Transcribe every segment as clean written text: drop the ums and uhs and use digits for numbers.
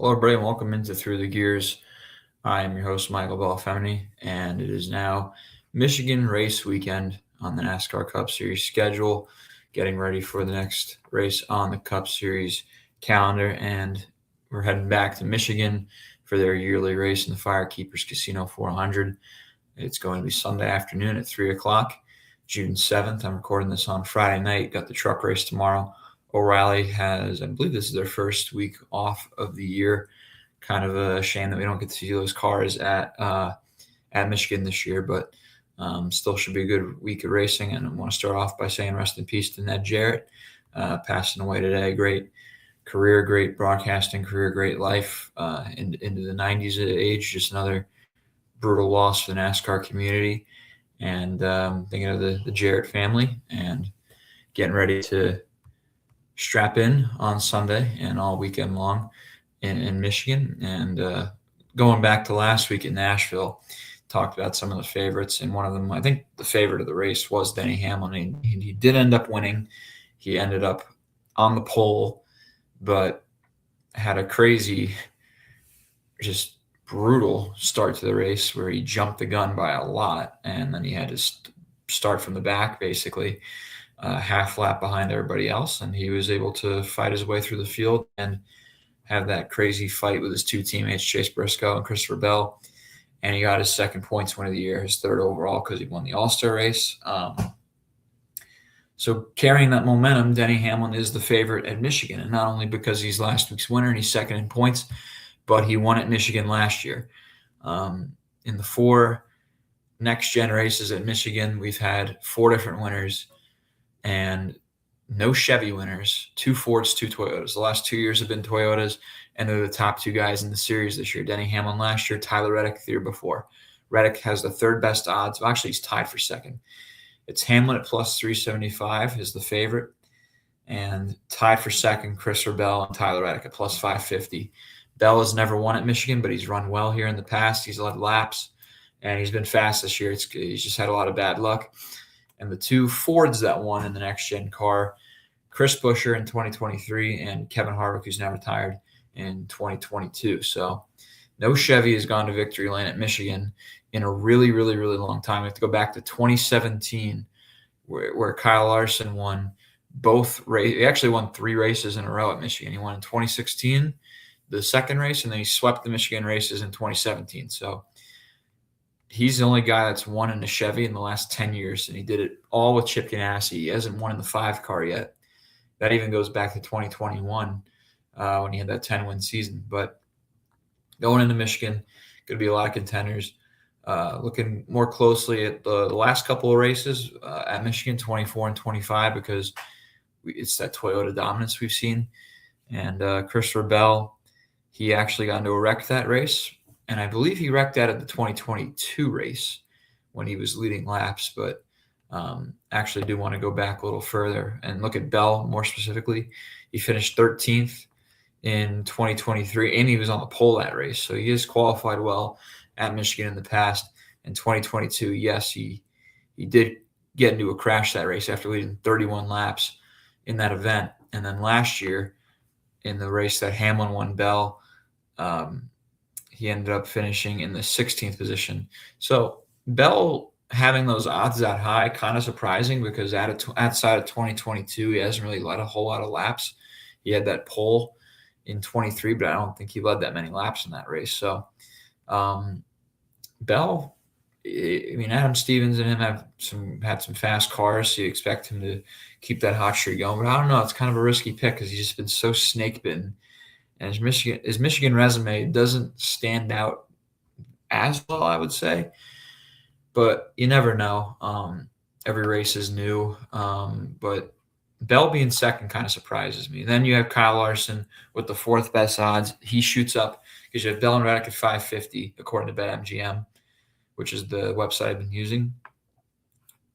Hello, everybody, and welcome into Through the Gears. I am your host, Michael Bellifemini, and it is now Michigan race weekend on the NASCAR Cup Series schedule, getting ready for the next race on the Cup Series calendar, and we're heading back to Michigan for their yearly race in the Firekeepers Casino 400. It's going to be Sunday afternoon at 3 o'clock, June 7th. I'm recording this on Friday night. Got the truck race tomorrow. O'Reilly has, I believe this is their first week off of the year. Kind of a shame that we don't get to see those cars at Michigan this year, but still should be a good week of racing. And I want to start off by saying rest in peace to Ned Jarrett, passing away today. Great career, great broadcasting career, great life into the 90s age. Just another brutal loss for the NASCAR community. And thinking of the Jarrett family and getting ready to strap in on Sunday and all weekend long in Michigan. And going back to last week in Nashville, talked about some of the favorites. And one of them, I think the favorite of the race was Denny Hamlin. He did end up winning. He ended up on the pole, but had a crazy, just brutal start to the race where he jumped the gun by a lot. And then he had to start from the back, basically. Half lap behind everybody else, and he was able to fight his way through the field and have that crazy fight with his two teammates, Chase Briscoe and Christopher Bell, and he got his second points win of the year, his third overall, because he won the All-Star race. So carrying that momentum, Denny Hamlin is the favorite at Michigan, and not only because he's last week's winner and he's second in points, but he won at Michigan last year. In the 4 next-gen races at Michigan, we've had 4 different winners and no Chevy winners, 2 Fords, 2 Toyotas. The last 2 years have been Toyotas, and they're the top 2 guys in the series this year. Denny Hamlin last year, Tyler Reddick the year before. Reddick has the 3rd best odds. Well, actually, he's tied for 2nd. It's Hamlin at plus 375 is the favorite, and tied for 2nd, Christopher Bell and Tyler Reddick at plus 550. Bell has never won at Michigan, but he's run well here in the past. He's led laps, and he's been fast this year. He's just had a lot of bad luck. And the 2 Fords that won in the next-gen car, Chris Buescher in 2023 and Kevin Harvick, who's now retired, in 2022. So no Chevy has gone to victory lane at Michigan in a really, really, really long time. We have to go back to 2017 where Kyle Larson won both races. He actually won 3 races in a row at Michigan. He won in 2016, the 2nd race, and then he swept the Michigan races in 2017. So he's the only guy that's won in a Chevy in the last 10 years, and he did it all with Chip Ganassi. He hasn't won in the 5 car yet. That even goes back to 2021 when he had that 10-win season. But going into Michigan, going to be a lot of contenders. Looking more closely at the last couple of races at Michigan, 24 and 25, because it's that Toyota dominance we've seen. And Christopher Bell, he actually got into a wreck that race. And I believe he wrecked that at the 2022 race when he was leading laps, but actually do want to go back a little further and look at Bell more specifically. He finished 13th in 2023, and he was on the pole that race. So he has qualified well at Michigan in the past. In 2022, yes, he did get into a crash that race after leading 31 laps in that event. And then last year in the race that Hamlin won, Bell, he ended up finishing in the 16th position. So Bell having those odds that high, kind of surprising, because outside of 2022, he hasn't really led a whole lot of laps. He had that pole in 23, but I don't think he led that many laps in that race. So Bell, I mean, Adam Stevens and him had some fast cars, so you expect him to keep that hot streak going. But I don't know. It's kind of a risky pick because he's just been so snake bitten. And his Michigan resume doesn't stand out as well, I would say. But you never know. Every race is new. But Bell being second kind of surprises me. Then you have Kyle Larson with the 4th best odds. He shoots up because you have Bell and Reddick at 550, according to BetMGM, which is the website I've been using.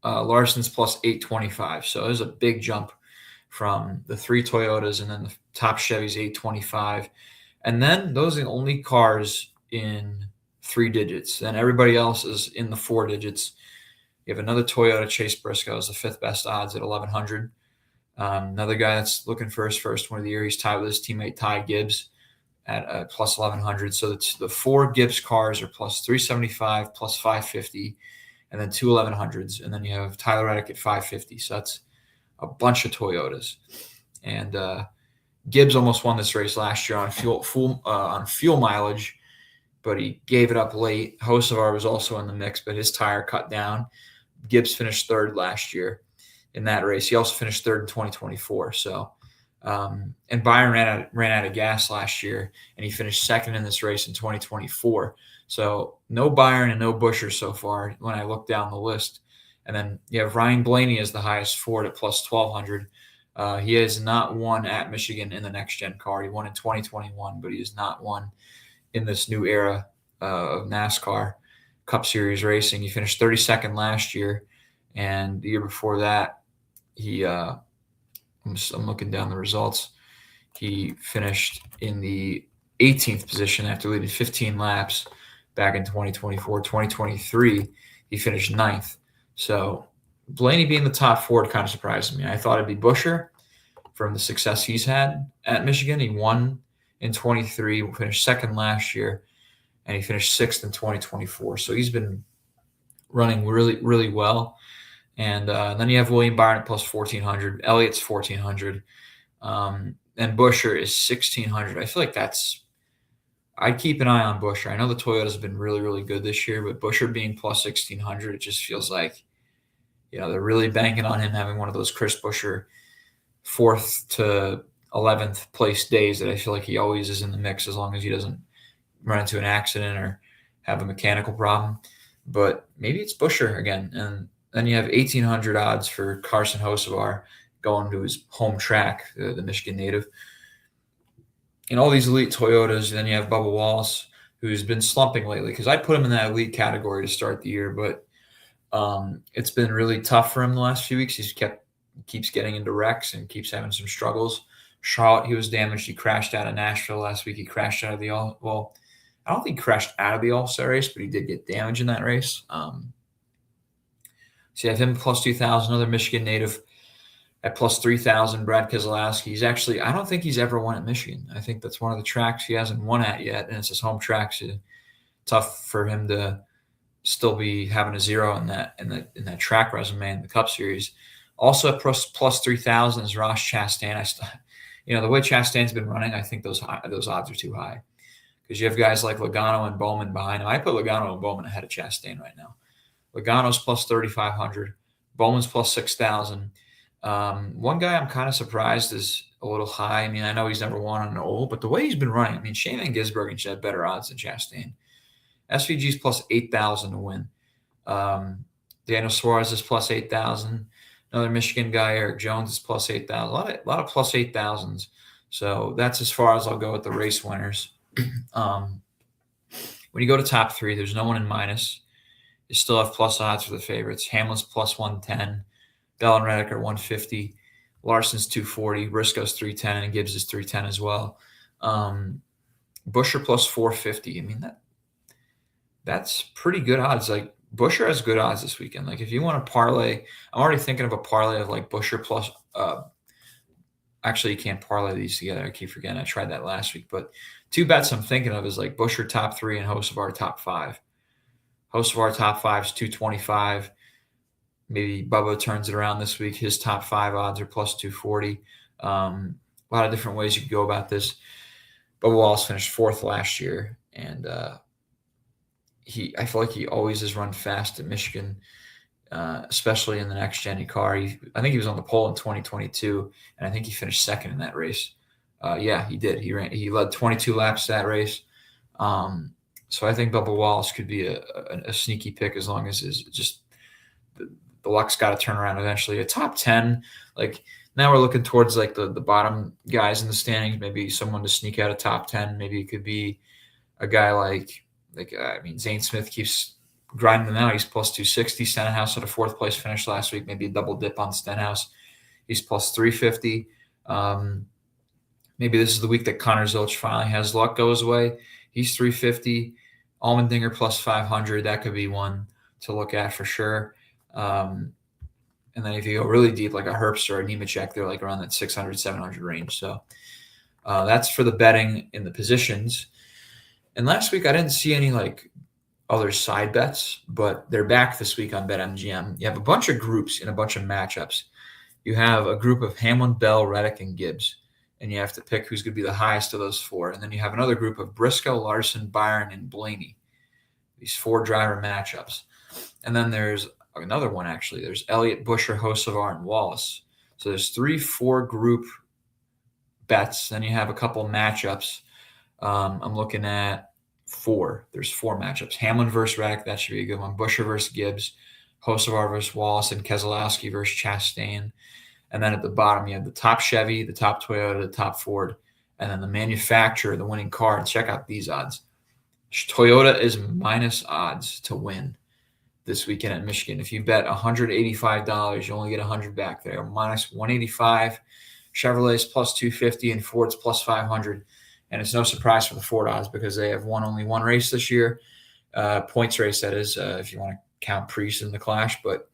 Larson's plus 825. So there's a big jump from the 3 Toyotas, and then the top Chevy's 825. And then those are the only cars in 3 digits. And everybody else is in the 4 digits. You have another Toyota, Chase Briscoe, is the 5th best odds at 1,100. Another guy that's looking for his first win of the year. He's tied with his teammate Ty Gibbs at plus 1100. So the 4 Gibbs cars are plus 375, plus 550, and then 2 1100s. And then you have Tyler Reddick at 550. So that's a bunch of Toyotas. And Gibbs almost won this race last year on fuel mileage, but he gave it up late. Hocevar was also in the mix, but his tire cut down. Gibbs finished third last year in that race. He also finished third in 2024. So, and Byron ran out of gas last year, and he finished second in this race in 2024. So no Byron and no Buescher so far when I look down the list. And then you have Ryan Blaney as the highest Ford at plus 1200. He has not won at Michigan in the next gen car. He won in 2021, but he has not won in this new era of NASCAR Cup Series racing. He finished 32nd last year, and the year before that, I'm looking down the results. He finished in the 18th position after leading 15 laps back in 2024. 2023, he finished 9th. So Blaney being the top Ford kind of surprised me. I thought it'd be Buescher from the success he's had at Michigan. He won in 23, finished second last year, and he finished 6th in 2024. So he's been running really, really well. And then you have William Byron at plus 1,400. Elliott's 1,400. And Buescher is 1,600. I feel like I'd keep an eye on Buescher. I know the Toyotas have been really, really good this year, but Buescher being plus 1,600, it just feels like, they're really banking on him having one of those Chris Buescher 4th to 11th place days that I feel like he always is in the mix as long as he doesn't run into an accident or have a mechanical problem. But maybe it's Buescher again. And then you have 1,800 odds for Carson Hocevar going to his home track, the Michigan native. And all these elite Toyotas. Then you have Bubba Wallace, who's been slumping lately, because I put him in that elite category to start the year, but it's been really tough for him the last few weeks. He keeps getting into wrecks and keeps having some struggles. Charlotte, he was damaged. He crashed out of Nashville last week. He crashed out of I don't think he crashed out of the All-Star race, but he did get damaged in that race. So you have him plus 2,000, another Michigan native at plus 3,000, Brad Keselowski. I don't think he's ever won at Michigan. I think that's one of the tracks he hasn't won at yet, and it's his home track. So tough for him to still be having a 0 in that track resume in the Cup Series. Also at plus 3,000 is Ross Chastain. The way Chastain's been running, I think those odds are too high, because you have guys like Logano and Bowman behind him. I put Logano and Bowman ahead of Chastain right now. Logano's plus 3,500. Bowman's plus 6,000. One guy I'm kind of surprised is a little high. I mean, I know he's never won on an oval, but the way he's been running, Shane Van Gisbergen should have better odds than Chastain. SVG's plus 8,000 to win. Daniel Suarez is plus 8,000. Another Michigan guy, Eric Jones, is plus 8,000. A lot of plus 8,000s. So that's as far as I'll go with the race winners. When you go to top 3, there's no one in minus. You still have plus odds for the favorites. Hamlin's plus 110. Bell and Reddick are 150. Larson's 240. Briscoe's 310, and Gibbs is 310 as well. Buescher plus 450. That's pretty good odds. Like, Buescher has good odds this weekend. Like, if you want to parlay, I'm already thinking of a parlay of like Buescher plus. Actually, you can't parlay these together. I keep forgetting. I tried that last week, but 2 bets I'm thinking of is like Buescher top 3 and Hocevar top 5. Hocevar top 5 is 225. Maybe Bubba turns it around this week. His top 5 odds are plus 240. A lot of different ways you could go about this. Bubba Wallace finished 4th last year, and I feel like he always has run fast at Michigan, especially in the next gen car. I think he was on the pole in 2022, and I think he finished 2nd in that race. Yeah, he did. He led 22 laps that race. So I think Bubba Wallace could be a sneaky pick, as long as the luck's got to turn around eventually. A top 10, like, now we're looking towards like the bottom guys in the standings. Maybe someone to sneak out a top 10. Maybe it could be a guy like Zane Smith keeps grinding them out. He's plus 260. Stenhouse had a 4th place finish last week. Maybe a double dip on Stenhouse. He's plus 350. Maybe this is the week that Connor Zilch finally has luck goes away. He's 350. Allmendinger plus 500. That could be one to look at for sure. And then if you go really deep, like a Herbst or a Nemechek, they're like around that 600, 700 range. So That's for the betting in the positions. And last week I didn't see any like other side bets, but they're back this week on BetMGM. You have a bunch of groups and a bunch of matchups. You have a group of Hamlin, Bell, Reddick, and Gibbs, and you have to pick who's going to be the highest of those four. And then you have another group of Briscoe, Larson, Byron, and Blaney. These 4 driver matchups. And then there's another one, actually. There's Elliott, Busher, Hocevar, and Wallace. So there's 3-4 group bets. Then you have a couple matchups. I'm looking at 4. There's 4 matchups. Hamlin versus Reddick. That should be a good one. Busher versus Gibbs. Hocevar versus Wallace, and Keselowski versus Chastain. And then at the bottom, you have the top Chevy, the top Toyota, the top Ford, and then the manufacturer, the winning car. And check out these odds. Toyota is minus odds to win this weekend at Michigan. If you bet $185, you only get $100 back there. Minus 185. Chevrolet's plus 250 and Ford's plus 500. And it's no surprise for the Ford odds because they have won only one race this year. Points race, that is, if you want to count Priest in the Clash. But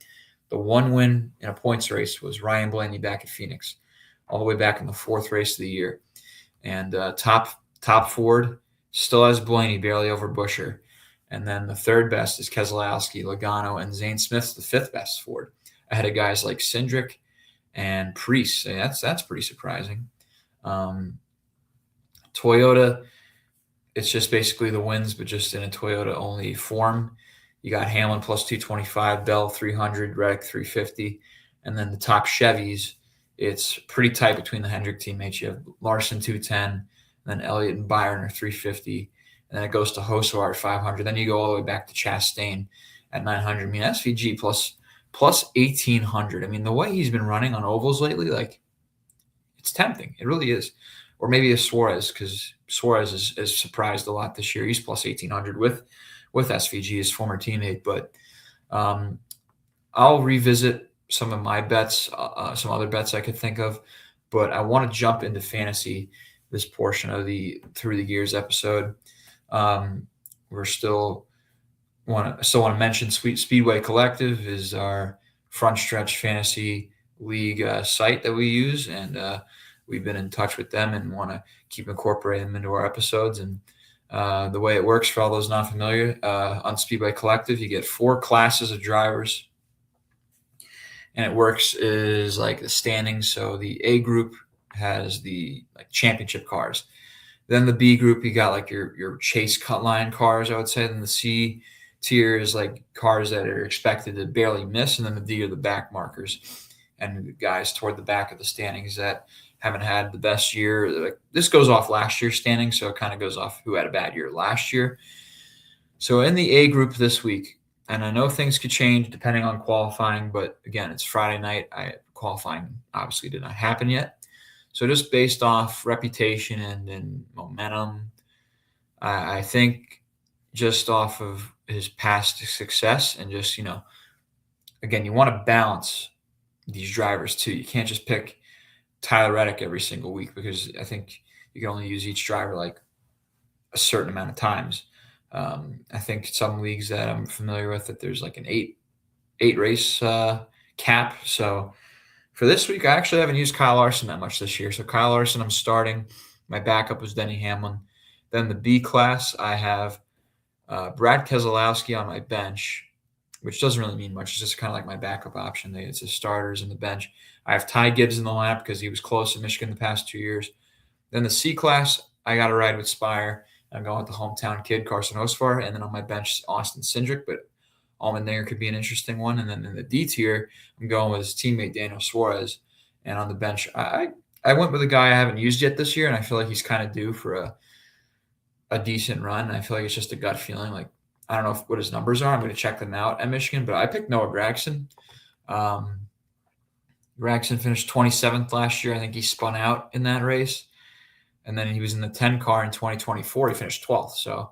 the one win in a points race was Ryan Blaney back at Phoenix, all the way back in the 4th race of the year. And top Ford still has Blaney, barely over Busher. And then the 3rd best is Keselowski, Logano, and Zane Smith's the 5th best Ford, ahead of guys like Cindric and Priest. So that's pretty surprising. Toyota, it's just basically the wins, but just in a Toyota-only form. You got Hamlin plus 225, Bell 300, Reddick 350. And then the top Chevys, it's pretty tight between the Hendrick teammates. You have Larson 210, and then Elliott and Byron are 350. And then it goes to Hocevar at 500. Then you go all the way back to Chastain at 900. I mean, SVG plus 1,800. I mean, the way he's been running on ovals lately, like, it's tempting. It really is. Or maybe a Suarez, because Suarez is surprised a lot this year. He's plus 1,800 with SVG, his former teammate. But I'll revisit some of my bets, some other bets I could think of. But I want to jump into fantasy this portion of the Through the Gears episode. We're still want to mention Speedway Collective is our front stretch fantasy league site that we use, and we've been in touch with them and want to keep incorporating them into our episodes. And the way it works for all those not familiar, on Speedway Collective, you get 4 classes of drivers, and it works is like the standings. So the A group has the championship cars. Then the B group, you got like your chase cut line cars, I would say. Then the C tier is like cars that are expected to barely miss. And then the D are the back markers and the guys toward the back of the standings that haven't had the best year. Like, this goes off last year's standings, so it kind of goes off who had a bad year last year. So in the A group this week, and I know things could change depending on qualifying, but again, it's Friday night. Qualifying obviously did not happen yet. So just based off reputation and momentum, I think just off of his past success and just, again, you want to balance these drivers too. You can't just pick Tyler Reddick every single week because I think you can only use each driver like a certain amount of times. I think some leagues that I'm familiar with that there's like an eight race cap. So for this week, I actually haven't used Kyle Larson that much this year. So Kyle Larson, I'm starting. My backup was Denny Hamlin. Then the B class, I have Brad Keselowski on my bench, which doesn't really mean much. It's just kind of like my backup option. It's the starters and the bench. I have Ty Gibbs in the lineup because he was close to Michigan the past 2 years. Then the C class, I got to ride with Spire. I'm going with the hometown kid, Carson Hocevar. And then on my bench, Austin Cindric. But Allmendinger could be an interesting one. And then in the D tier, I'm going with his teammate, Daniel Suarez. And on the bench, I went with a guy I haven't used yet this year, and I feel like he's kind of due for a decent run. I feel like it's just a gut feeling. Like, I don't know what his numbers are. I'm going to check them out at Michigan. But I picked Noah Gragson. Gragson finished 27th last year. I think he spun out in that race. And then he was in the 10 car in 2024. He finished 12th. So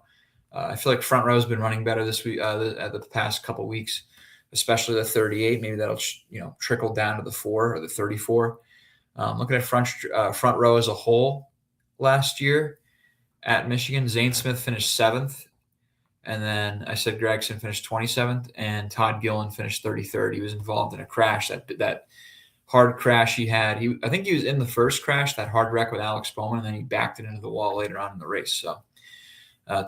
I feel like front row has been running better this week, the past couple of weeks, especially the 38. Maybe that'll trickle down to the 4 or the 34. Looking at front row as a whole last year at Michigan, Zane Smith finished 7th. And then I said Gragson finished 27th, and Todd Gillen finished 33rd. He was involved in a crash that hard crash he had. I think he was in the first crash, that hard wreck with Alex Bowman, and then he backed it into the wall later on in the race. So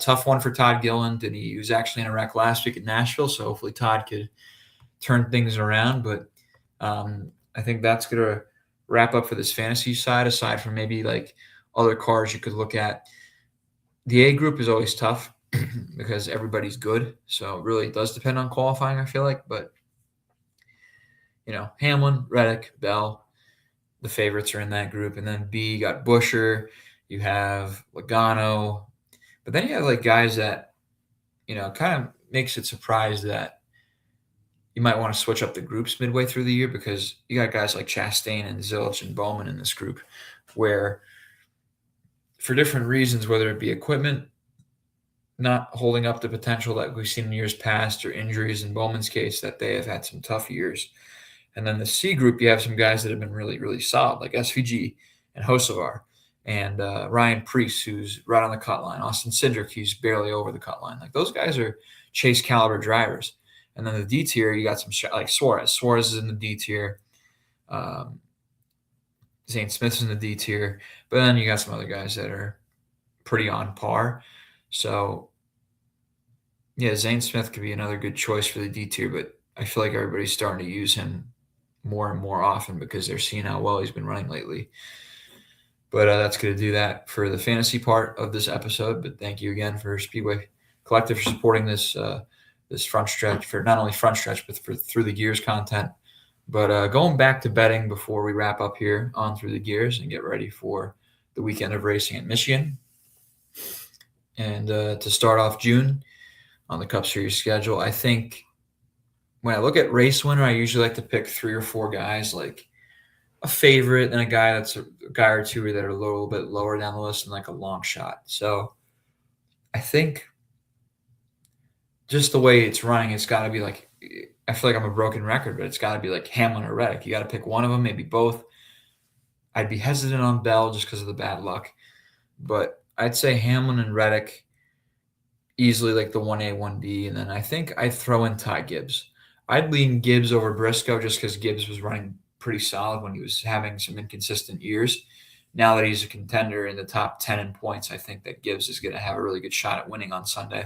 tough one for Todd Gilliland. And he was actually in a wreck last week at Nashville, so hopefully Todd could turn things around. But I think that's going to wrap up for this fantasy side, aside from maybe like other cars you could look at. The A group is always tough because everybody's good. So it really does depend on qualifying, I feel like. But, Hamlin, Reddick, Bell, the favorites are in that group. And then B, you got Buescher, you have Logano. But then you have like guys that, kind of makes it surprised that you might want to switch up the groups midway through the year, because you got guys like Chastain and Zilch and Bowman in this group where, for different reasons, whether it be equipment not holding up the potential that we've seen in years past, or injuries in Bowman's case, that they have had some tough years. And then the C group, you have some guys that have been really, really solid, like SVG and Hocevar and Ryan Preece, who's right on the cut line. Austin Cindric, who's barely over the cut line. Like, those guys are chase caliber drivers. And then the D tier, you got some like Suarez. Suarez is in the D tier. Zane Smith's in the D tier. But then you got some other guys that are pretty on par. So, yeah, Zane Smith could be another good choice for the D tier, but I feel like everybody's starting to use him more and more often because they're seeing how well he's been running lately. But that's going to do that for the fantasy part of this episode. But thank you again for Speedway Collective for supporting this this front stretch, for not only front stretch, but for Through the Gears content. But going back to betting before we wrap up here on Through the Gears and get ready for the weekend of racing at Michigan. And to start off June on the Cup Series schedule, I think when I look at race winner, I usually like to pick 3 or 4 guys, like a favorite and a guy that's a guy or two that are a little bit lower down the list and like a long shot. So I think just the way it's running, it's got to be like, I feel like I'm a broken record, but it's got to be like Hamlin or Reddick. You got to pick one of them, maybe both. I'd be hesitant on Bell just because of the bad luck, but I'd say Hamlin and Reddick easily, like the 1A, 1B, and then I think I'd throw in Ty Gibbs. I'd lean Gibbs over Briscoe just because Gibbs was running pretty solid when he was having some inconsistent years. Now that he's a contender in the top 10 in points, I think that Gibbs is going to have a really good shot at winning on Sunday.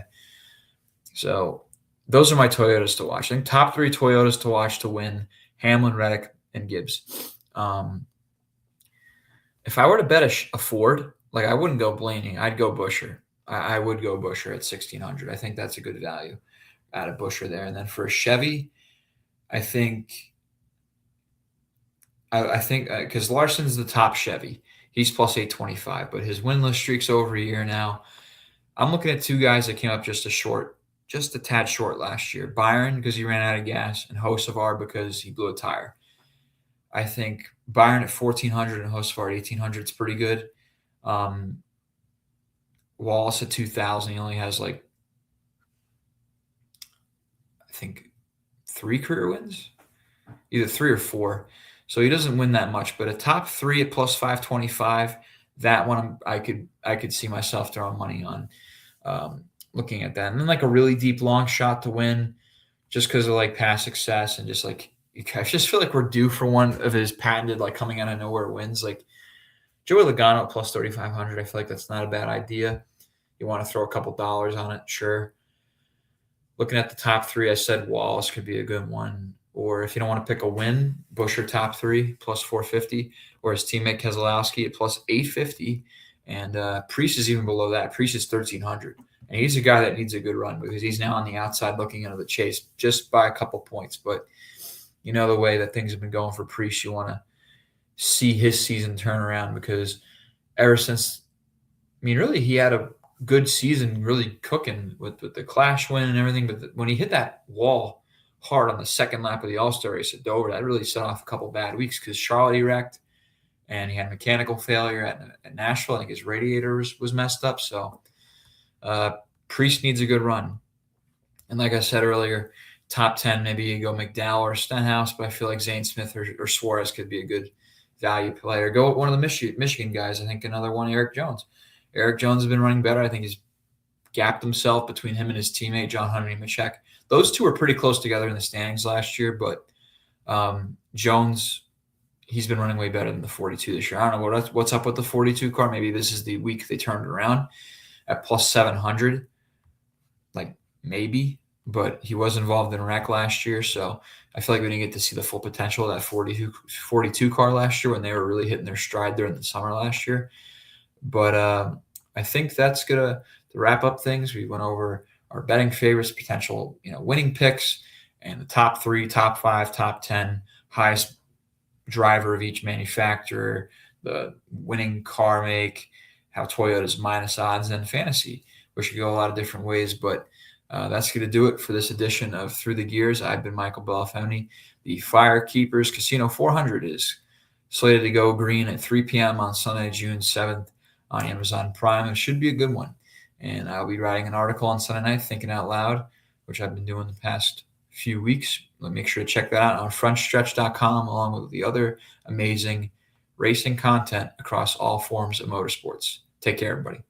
So those are my Toyotas to watch. I think top 3 Toyotas to watch to win: Hamlin, Reddick, and Gibbs. If I were to bet a Ford, like, I wouldn't go Blaney. I'd go Buescher. I would go Buescher at 1,600. I think that's a good value out of Buescher there. And then for a Chevy, I think because Larson's the top Chevy. He's plus 825, but his winless streak's over a year now. I'm looking at 2 guys that came up just a tad short last year. Byron, because he ran out of gas, and Hocevar because he blew a tire. I think Byron at 1,400 and Hocevar at 1,800 is pretty good. Wallace at 2,000, he only has I think 3 career wins, either 3 or 4. So he doesn't win that much, but a top 3 at plus 525, that one I could see myself throwing money on, looking at that. And then like a really deep long shot to win just because of like past success and just like, I just feel like we're due for one of his patented, like, coming out of nowhere wins. Like Joey Logano at plus 3,500, I feel like that's not a bad idea. You want to throw a couple dollars on it, sure. Looking at the top 3, I said Wallace could be a good one. Or if you don't want to pick a win, Buescher top 3 plus 450, or his teammate Keselowski at plus 850. And Preece is even below that. Preece is 1,300. And he's a guy that needs a good run because he's now on the outside looking into the chase just by a couple points. But you know the way that things have been going for Preece, you want to see his season turn around, because ever since, really he had a good season, really cooking with the Clash win and everything. But when he hit that wall hard on the second lap of the All-Star race at Dover, that really set off a couple bad weeks because Charlotte he wrecked and he had mechanical failure at Nashville. I think his radiator was messed up. So Preece needs a good run. And like I said earlier, top 10, maybe you go McDowell or Stenhouse, but I feel like Zane Smith or Suarez could be a good value player. Go with one of the Michigan guys. I think another one, Eric Jones. Eric Jones has been running better. I think he's gapped himself between him and his teammate, John Hunter Nemechek. Those two were pretty close together in the standings last year, but Jones he's been running way better than the 42 this year. I don't know what's up with the 42 car. Maybe this is the week they turned it around at plus 700. Like maybe, but he was involved in a wreck last year, so I feel like we didn't get to see the full potential of that 42 car last year when they were really hitting their stride during the summer last year. But I think that's gonna wrap up things. We went over our betting favorites, potential winning picks, and the top 3, top 5, top 10 highest driver of each manufacturer, the winning car make, how Toyota's minus odds, and fantasy, which could go a lot of different ways. But that's going to do it for this edition of Through the Gears. I've been Michael Bellifemini. The Firekeepers Casino 400 is slated to go green at 3 p.m. on Sunday, June 7th on Amazon Prime. It should be a good one. And I'll be writing an article on Sunday night, Thinking Out Loud, which I've been doing the past few weeks. Make sure to check that out on frontstretch.com, along with the other amazing racing content across all forms of motorsports. Take care, everybody.